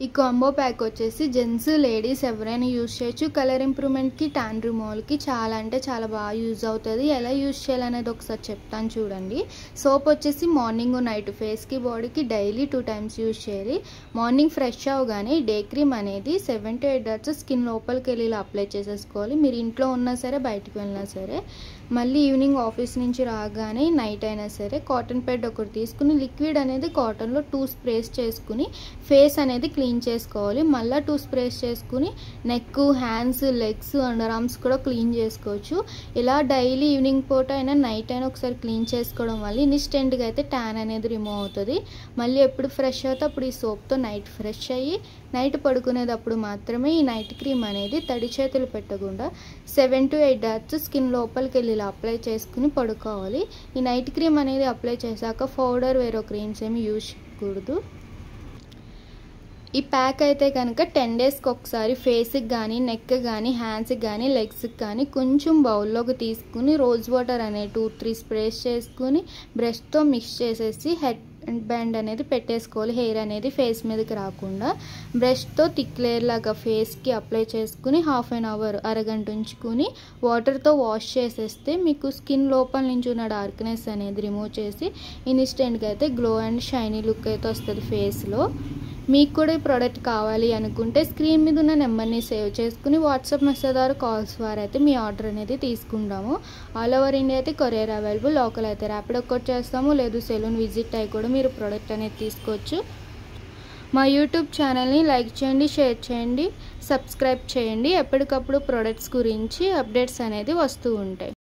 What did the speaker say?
ఈ combo pack వచ్చేసి gents ladies ఎవరైనా యూజ్ చేయొచ్చు. కలర్ ఇంప్రూవ్మెంట్కి, ట్యాన్ రిమూవల్కి చాలా అంటే చాలా బాగా యూజ్ అవుతుంది. ఎలా యూజ్ చేయాలనేది ఒకసారి చెప్తాను చూడండి. సోప్ వచ్చేసి మార్నింగ్ నైట్ ఫేస్కి బాడీకి డైలీ 2 times యూజ్ చేయాలి. మార్నింగ్ ఫ్రెష్ అవగానే డే క్రీమ్ అనేది 7 to 8 drops స్కిన్ లోపలికి వెళ్ళి ఇలా అప్లై చేసేసుకోవాలి. మీరు ఇంట్లో ఉన్నా సరే బయటకు వెళ్ళినా సరే. మళ్ళీ ఈవినింగ్ ఆఫీస్ నుంచి రాగానే నైట్ అయినా సరే కాటన్ ప్యాడ్ ఒకటి తీసుకుని లిక్విడ్ అనేది కాటన్లో 2 sprays చేసుకుని ఫేస్ అనేది క్లీన్ చేసుకోవాలి. మళ్ళీ 2 sprays చేసుకుని neck, hands, legs, under arms కూడా క్లీన్ చేసుకోవచ్చు. ఇలా డైలీ ఈవినింగ్ పూట అయినా నైట్ అయినా ఒకసారి క్లీన్ చేసుకోవడం వల్ల ఇన్స్టెంట్గా అయితే ట్యాన్ అనేది రిమూవ్ అవుతుంది. మళ్ళీ ఎప్పుడు ఫ్రెష్ అవుతే అప్పుడు ఈ సోప్తో నైట్ ఫ్రెష్ అయ్యి నైట్ పడుకునేటప్పుడు మాత్రమే ఈ నైట్ క్రీమ్ అనేది తడి చేతులు పెట్టకుండా 7 to 8 drops స్కిన్ లోపలికి వెళ్ళి ఇలా అప్లై చేసుకుని పడుకోవాలి. ఈ నైట్ క్రీమ్ అనేది అప్లై చేశాక పౌడర్ వేరే క్రీమ్స్ ఏమి యూజ్ చేయకూడదు. ఈ ప్యాక్ అయితే కనుక 10 daysకి ఒకసారి ఫేస్కి కానీ, నెక్ కానీ, హ్యాండ్స్కి కానీ, లెగ్స్కి కానీ కొంచెం బౌల్లోకి తీసుకుని రోజ్ వాటర్ అనే 2-3 sprays చేసుకుని బ్రష్తో మిక్స్ చేసేసి హెడ్ బ్యాండ్ అనేది పెట్టేసుకోవాలి. హెయిర్ అనేది ఫేస్ మీదకి రాకుండా బ్రష్తో థిక్ లేయర్ లాగా ఫేస్కి అప్లై చేసుకుని 1/2 hour అరగంట ఉంచుకుని వాటర్తో వాష్ చేసేస్తే మీకు స్కిన్ లోపల నుంచి ఉన్న డార్క్నెస్ అనేది రిమూవ్ చేసి ఇన్స్టెంట్గా అయితే గ్లో అండ్ షైనీ లుక్ అయితే వస్తుంది ఫేస్లో. మీకు కూడా ఈ ప్రోడక్ట్ కావాలి అనుకుంటే స్క్రీన్ మీద ఉన్న నెంబర్ని సేవ్ చేసుకుని వాట్సాప్ మెసేజ్ ద్వారా కాల్స్ ద్వారా అయితే మీ ఆర్డర్ అనేది తీసుకుంటాము. ఆల్ ఓవర్ ఇండియా అయితే కొరియర్ అవైలబుల్. లోకల్ అయితే ర్యాపిడో కొట్ చేస్తాము. లేదు సెలూన్ విజిట్ అయ్యి కూడా మీరు ప్రోడక్ట్ అనేది తీసుకోవచ్చు. మా యూట్యూబ్ ఛానల్ని లైక్ చేయండి, షేర్ చేయండి, సబ్స్క్రైబ్ చేయండి. ఎప్పటికప్పుడు ప్రోడక్ట్స్ గురించి అప్డేట్స్ అనేది వస్తూ ఉంటాయి.